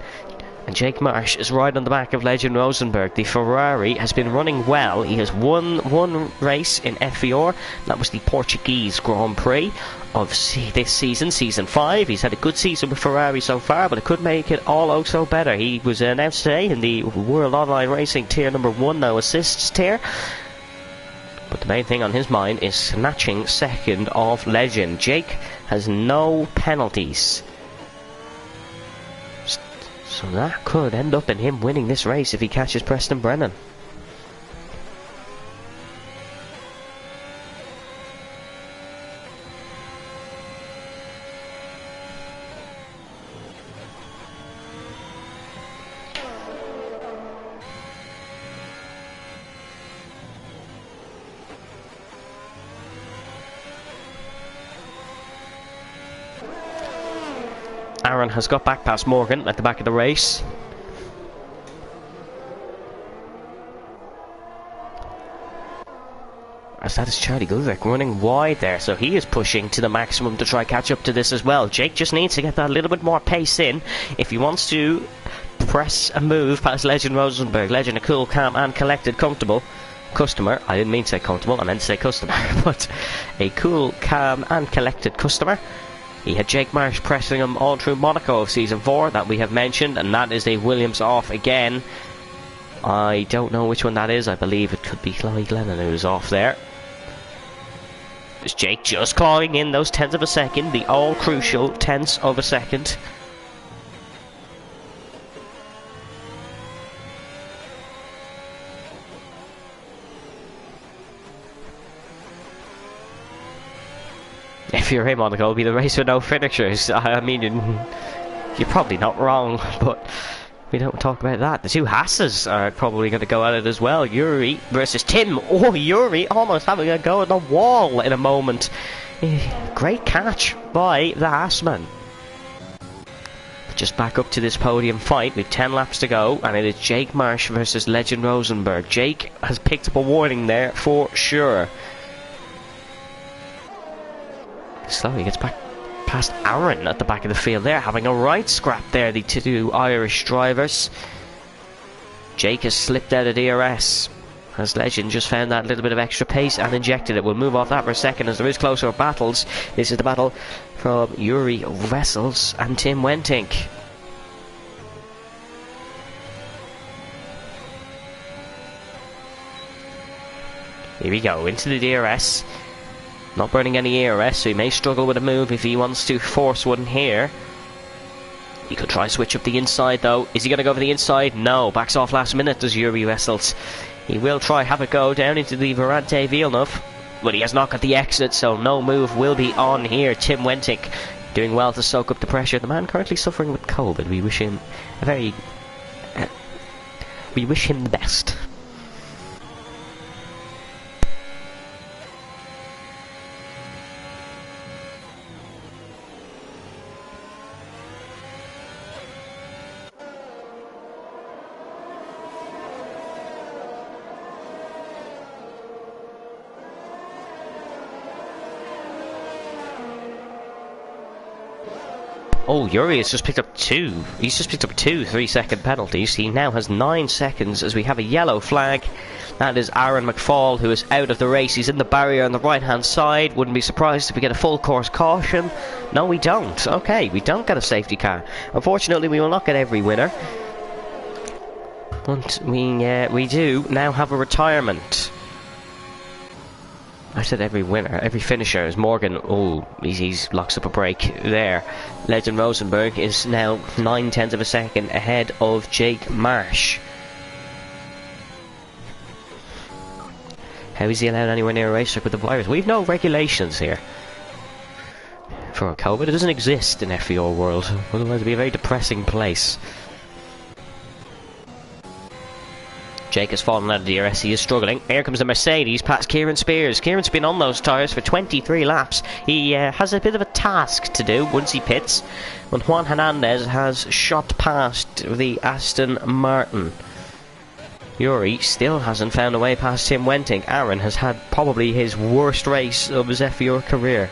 And Jake Marsh is right on the back of Legend Rosenberg. The Ferrari has been running well. He has won one race in FVR. That was the Portuguese Grand Prix of this season, Season 5. He's had a good season with Ferrari so far, but it could make it all oh so better. He was announced today in the World Online Racing Tier number 1, no assists tier. But the main thing on his mind is snatching second of Legend. Jake has no penalties, so that could end up in him winning this race if he catches Preston Brennan. Aaron has got back past Morgan at the back of the race. As that is Charlie Goodrick running wide there, so he is pushing to the maximum to try catch up to this as well. Jake just needs to get that little bit more pace in if he wants to press a move past Legend Rosenberg. Legend a cool, calm and collected customer. I didn't mean to say comfortable, I meant to say customer. But a cool, calm and collected customer. He had Jake Marsh pressing him all through Monaco of Season 4 that we have mentioned, and that is a Williams off again. I don't know which one that is. I believe it could be Chloe Glennon who's off there. It's Jake just clawing in those tenths of a second, the all-crucial tenths of a second. If you're him on the goal, it'll be the race with no finishers. I mean, you're probably not wrong, but we don't talk about that. The two Hasses are probably going to go at it as well. Yuri versus Tim. Oh, Yuri almost having a go at the wall in a moment. Great catch by the Hassman. Just back up to this podium fight with 10 laps to go, and it is Jake Marsh versus Legend Rosenberg. Jake has picked up a warning there for sure. Slowly gets back past Aaron at the back of the field there, having a right scrap there, the two Irish drivers. Jake has slipped out of DRS as Legend just found that little bit of extra pace and injected it. We'll move off that for a second as there is closer battles. This is the battle from Yuri Vessels and Tim Wentink. Here we go, into the DRS. Not burning any ERS, so he may struggle with a move if he wants to force one here. He could try switch up the inside though. Is he going to go for the inside? No. Backs off last minute, does Yuri Vessels. He will try have a go down into the Verante Villeneuve, but he has not got the exit, so no move will be on here. Tim Wentink doing well to soak up the pressure. The man currently suffering with COVID. We wish him we wish him the best. Oh, Yuri has just picked up two. He's just picked up two 3-second penalties. He now has 9 seconds as we have a yellow flag. That is Aaron McFall, who is out of the race. He's in the barrier on the right-hand side. Wouldn't be surprised if we get a full course caution. No, we don't. Okay, we don't get a safety car. Unfortunately, we will not get every winner. But we do now have a retirement. I said every winner, every finisher is Morgan. Oh, he's locks up a break there. Legend Rosenberg is now 9/10 of a second ahead of Jake Marsh. How is he allowed anywhere near a racetrack with the virus? We've no regulations here for COVID. It doesn't exist in FEO world. Otherwise it'd be a very depressing place. Jake has fallen out of DRS, he is struggling. Here comes the Mercedes past Kieran Spears. Kieran's been on those tyres for 23 laps. He has a bit of a task to do once he pits. When Juan Hernandez has shot past the Aston Martin. Yuri still hasn't found a way past Tim Wentink. Aaron has had probably his worst race of his FEO career.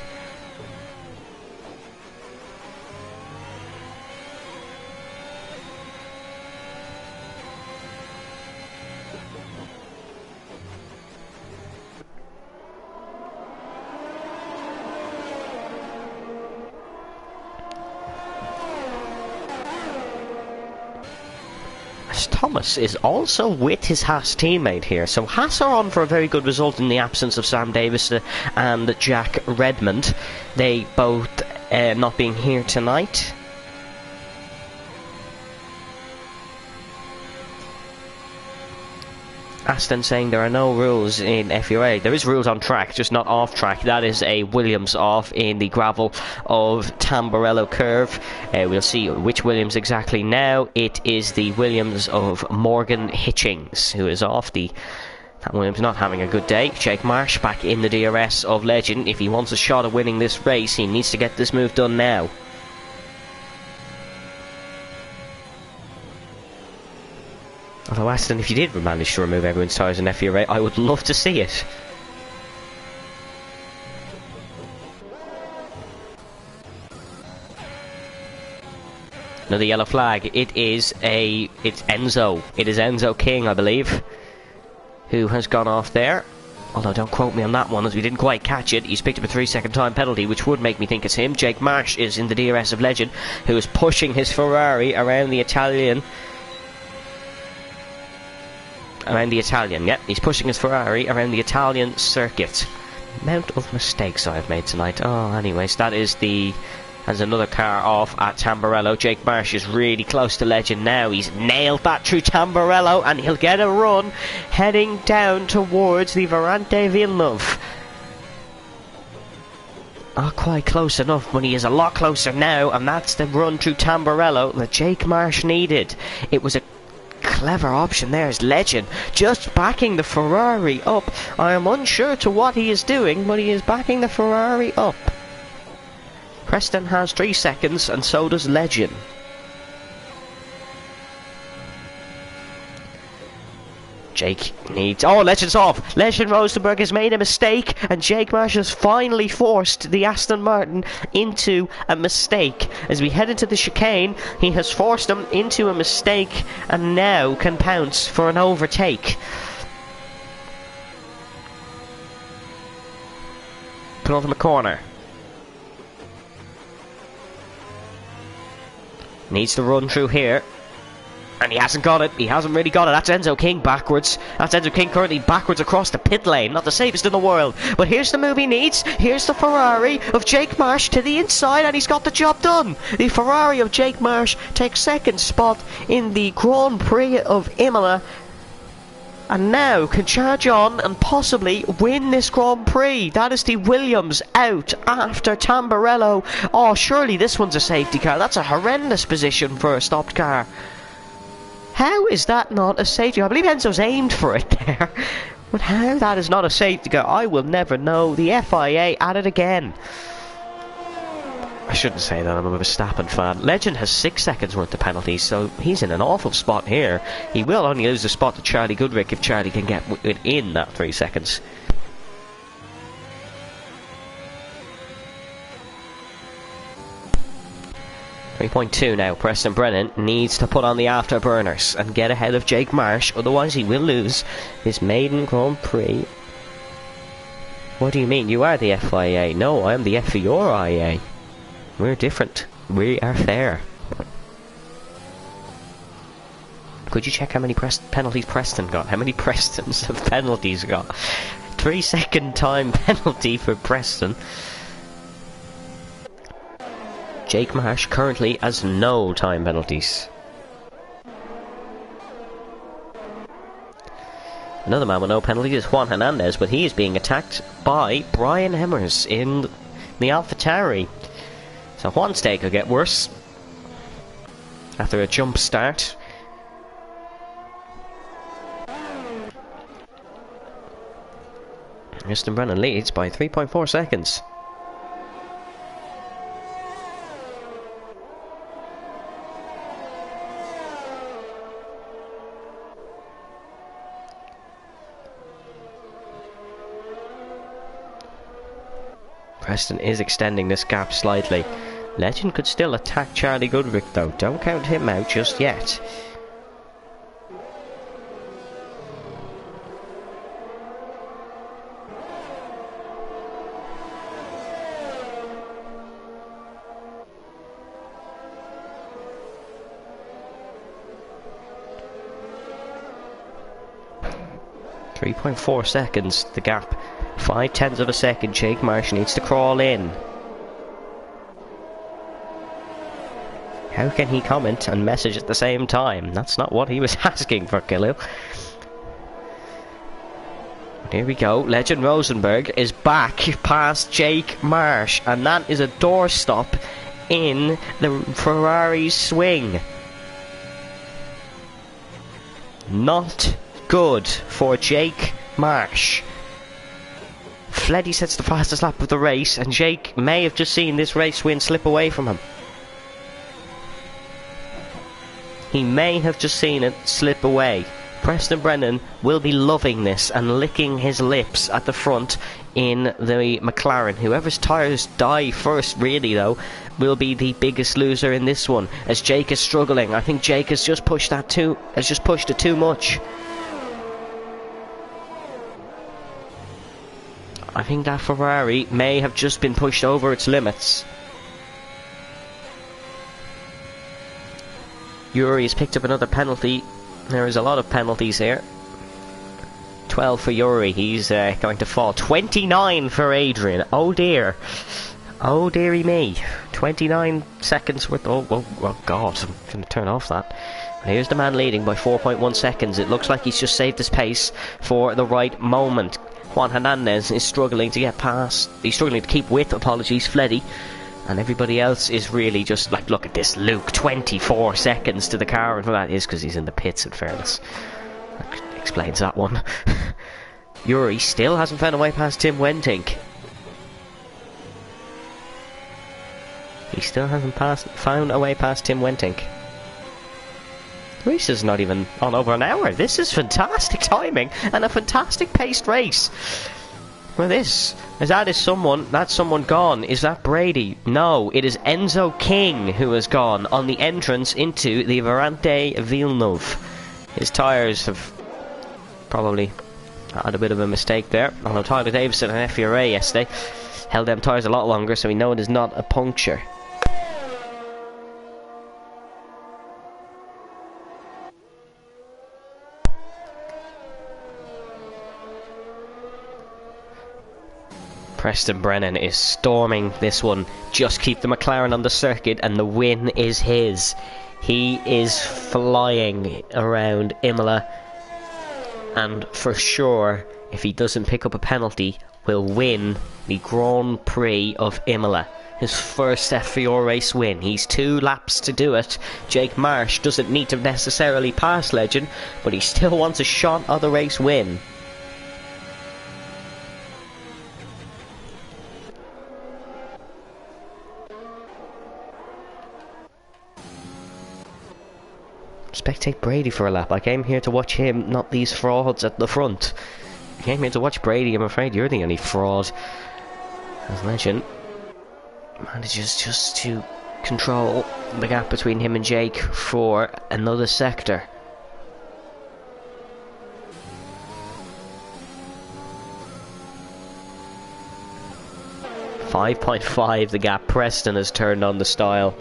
Thomas is also with his Haas teammate here, so Haas are on for a very good result in the absence of Sam Davis and Jack Redmond. They both not being here tonight. Aston saying there are no rules in FUA. There is rules on track, just not off track. That is a Williams off in the gravel of Tamburello Curve. We'll see which Williams exactly now. It is the Williams of Morgan Hitchings who is off. That Williams not having a good day. Jake Marsh back in the DRS of Legend. If he wants a shot at winning this race, he needs to get this move done now. Although Aston, if you did manage to remove everyone's tyres in FUA, I would love to see it. Another yellow flag. It's Enzo. It is Enzo King, I believe, who has gone off there. Although don't quote me on that one, as we didn't quite catch it. He's picked up a 3-second time penalty, which would make me think it's him. Jake Marsh is in the DRS of Legend, who is pushing his Ferrari around the Italian. Yep, he's pushing his Ferrari around the Italian circuit. Amount of mistakes I've made tonight. Oh, anyways, There's another car off at Tamburello. Jake Marsh is really close to Legend now. He's nailed that through Tamburello, and he'll get a run heading down towards the Varante Villeneuve. Not quite close enough, but he is a lot closer now, and that's the run through Tamburello that Jake Marsh needed. It was a clever option there as Legend, just backing the Ferrari up. I am unsure to what he is doing, but he is backing the Ferrari up. Preston has 3 seconds, and so does Legend. Jake needs... Oh, Legend's off! Legend Rosenberg has made a mistake, and Jake Marsh has finally forced the Aston Martin into a mistake. As we head into the chicane, he has forced them into a mistake, and now can pounce for an overtake. Penultimate corner. Needs to run through here. And he hasn't got it. He hasn't really got it. That's Enzo King backwards. That's Enzo King currently backwards across the pit lane. Not the safest in the world. But here's the move he needs. Here's the Ferrari of Jake Marsh to the inside, and he's got the job done. The Ferrari of Jake Marsh takes second spot in the Grand Prix of Imola, and now can charge on and possibly win this Grand Prix. That is the Williams out after Tamburello. Oh, surely this one's a safety car. That's a horrendous position for a stopped car. How is that not a safety car? I believe Enzo's aimed for it there. But how that is not a safety car, I will never know. The FIA at it again. I shouldn't say that, I'm a Verstappen fan. Legend has 6 seconds worth of penalties, so he's in an awful spot here. He will only lose the spot to Charlie Goodrick if Charlie can get within that 3 seconds. .2 now. Preston Brennan needs to put on the afterburners and get ahead of Jake Marsh, otherwise he will lose his maiden Grand Prix. What do you mean? You are the FIA. No, I am the FIA. We're different. We are fair. Could you check how many penalties Preston got? How many Prestons have penalties got? 3 second time penalty for Preston. Jake Marsh currently has no time penalties. Another man with no penalties is Juan Hernandez, but he is being attacked by Brian Emmers in the AlphaTauri. So Juan's day could get worse after a jump start. Preston Brennan leads by 3.4 seconds. Preston is extending this gap slightly. Legend could still attack Charlie Goodrick though. Don't count him out just yet. .4 seconds, the gap. 0.5 of a second. Jake Marsh needs to crawl in. How can he comment and message at the same time? That's not what he was asking for, Killu. Here we go. Legend Rosenberg is back past Jake Marsh, and that is a doorstop in the Ferrari swing. Not good for Jake Marsh. Fleddy sets the fastest lap of the race, and Jake may have just seen this race win slip away from him. He may have just seen it slip away. Preston Brennan will be loving this and licking his lips at the front in the McLaren. Whoever's tyres die first, really, though, will be the biggest loser in this one, as Jake is struggling. I think Jake has just pushed it too much. I think that Ferrari may have just been pushed over its limits. Yuri has picked up another penalty. There is a lot of penalties here. 12 for Yuri. He's going to fall. 29 for Adrian. Oh dear. Oh dearie me. 29 seconds worth. Oh God. I'm going to turn off that. Here's the man leading by 4.1 seconds. It looks like he's just saved his pace for the right moment. Juan Hernandez is struggling to get past. He's struggling to keep with, Fleddy. And everybody else is really just like, look at this, Luke, 24 seconds to the car. And that is because he's in the pits, in fairness. That explains that one. Yuri still hasn't found a way past Tim Wentink. He still hasn't found a way past Tim Wentink. The race is not even on over an hour. This is fantastic timing and a fantastic paced race. Well, that's someone gone. Is that Brady? No, it is Enzo King who has gone on the entrance into the Varante Villeneuve. His tyres have probably had a bit of a mistake there. Although Tyler Davison and FRA yesterday held them tyres a lot longer, so we know it is not a puncture. Preston Brennan is storming this one. Just keep the McLaren on the circuit and the win is his. He is flying around Imola, and for sure, if he doesn't pick up a penalty, will win the Grand Prix of Imola. His first F4 race win. He's 2 laps to do it. Jake Marsh doesn't need to necessarily pass Legend, but he still wants a shot at the race win. Spectate Brady for a lap. I came here to watch him, not these frauds at the front. I came here to watch Brady. I'm afraid you're the only fraud. As Legend manages just to control the gap between him and Jake for another sector. .5 the gap. Preston has turned on the style.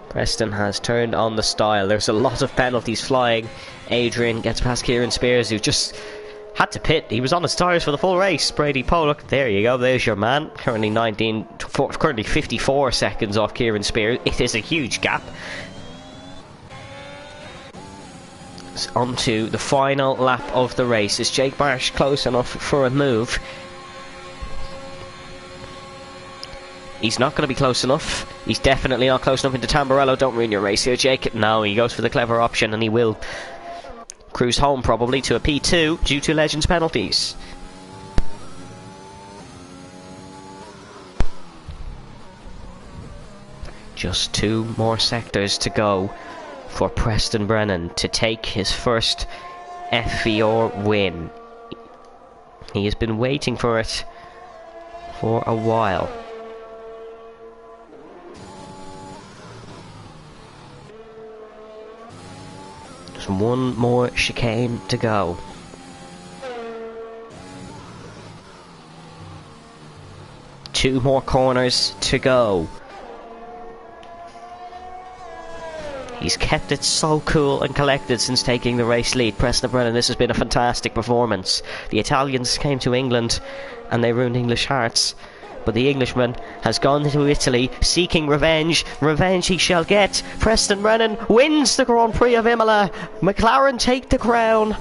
Preston has turned on the style. There's a lot of penalties flying. Adrian gets past Kieran Spears, who just had to pit. He was on his tyres for the full race. Brady Pollock, there you go, there's your man. Currently 54 seconds off Kieran Spears. It is a huge gap. It's on to the final lap of the race. Is Jake Marsh close enough for a move? He's not going to be close enough. He's definitely not close enough into Tamburello. Don't ruin your race here, Jake. No, he goes for the clever option, and he will cruise home probably to a P2 due to Legends penalties. Just 2 more sectors to go for Preston Brennan to take his first F4 win. He has been waiting for it for a while. One more chicane to go. Two more corners to go. He's kept it so cool and collected since taking the race lead. Preston Brennan, this has been a fantastic performance. The Italians came to England and they ruined English hearts. But the Englishman has gone to Italy seeking revenge. Revenge he shall get. Preston Brennan wins the Grand Prix of Imola. McLaren take the crown.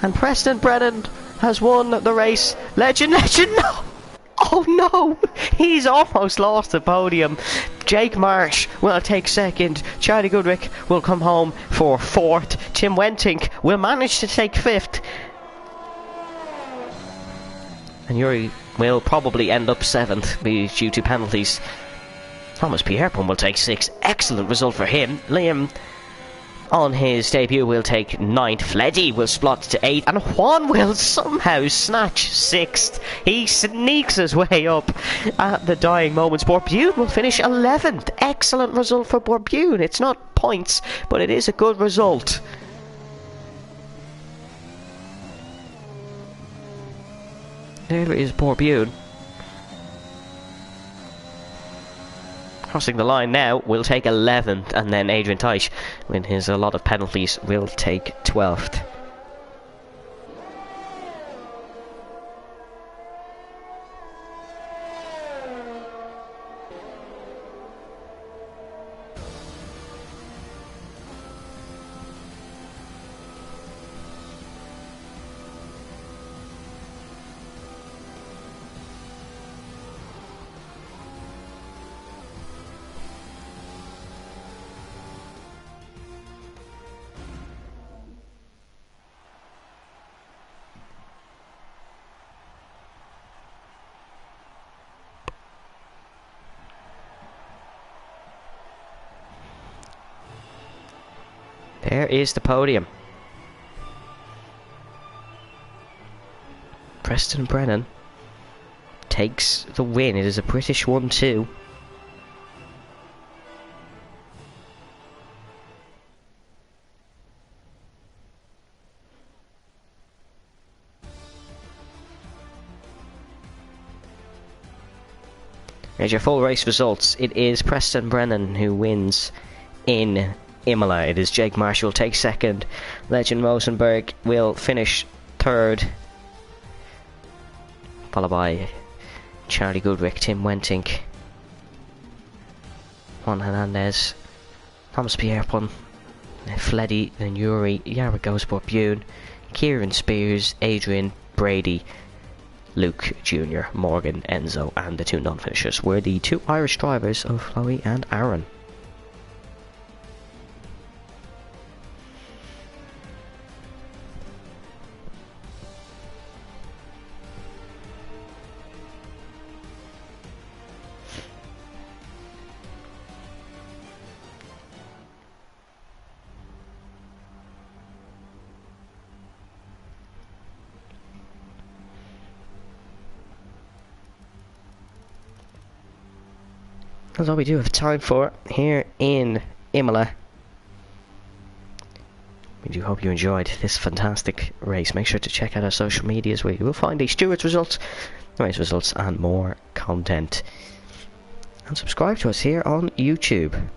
And Preston Brennan has won the race. Legend, no! Oh no! He's almost lost the podium. Jake Marsh will take second. Charlie Goodrick will come home for 4th. Tim Wentink will manage to take 5th. And Yuri will probably end up 7th due to penalties. Thomas Pierpont will take 6th. Excellent result for him. Liam on his debut will take 9th. Fleddy will slot to 8th. And Juan will somehow snatch 6th. He sneaks his way up at the dying moments. Borbune will finish 11th. Excellent result for Borbune. It's not points, but it is a good result. There is Borbune. Crossing the line now will take 11th, and then Adrian Teich, with his a lot of penalties, will take 12th. There is the podium. Preston Brennan takes the win. It is a British 1-2. Here's your full race results. It is Preston Brennan who wins in Imola. It is Jake Marshall takes 2nd. Legend Rosenberg will finish 3rd. Followed by Charlie Goodrick, Tim Wentink, Juan Hernandez, Thomas Pierpont, Fleddy, then Yuri, Yaragos Borbune, Kieran Spears, Adrian Brady, Luke Jr., Morgan, Enzo, and the 2 non-finishers were the 2 Irish drivers of Chloe and Aaron. That's all we do have time for here in Imola. We do hope you enjoyed this fantastic race. Make sure to check out our social medias where you will find the stewards results, the race results, and more content. And subscribe to us here on YouTube.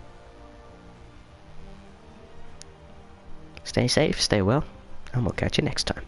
Stay safe, stay well, and we'll catch you next time.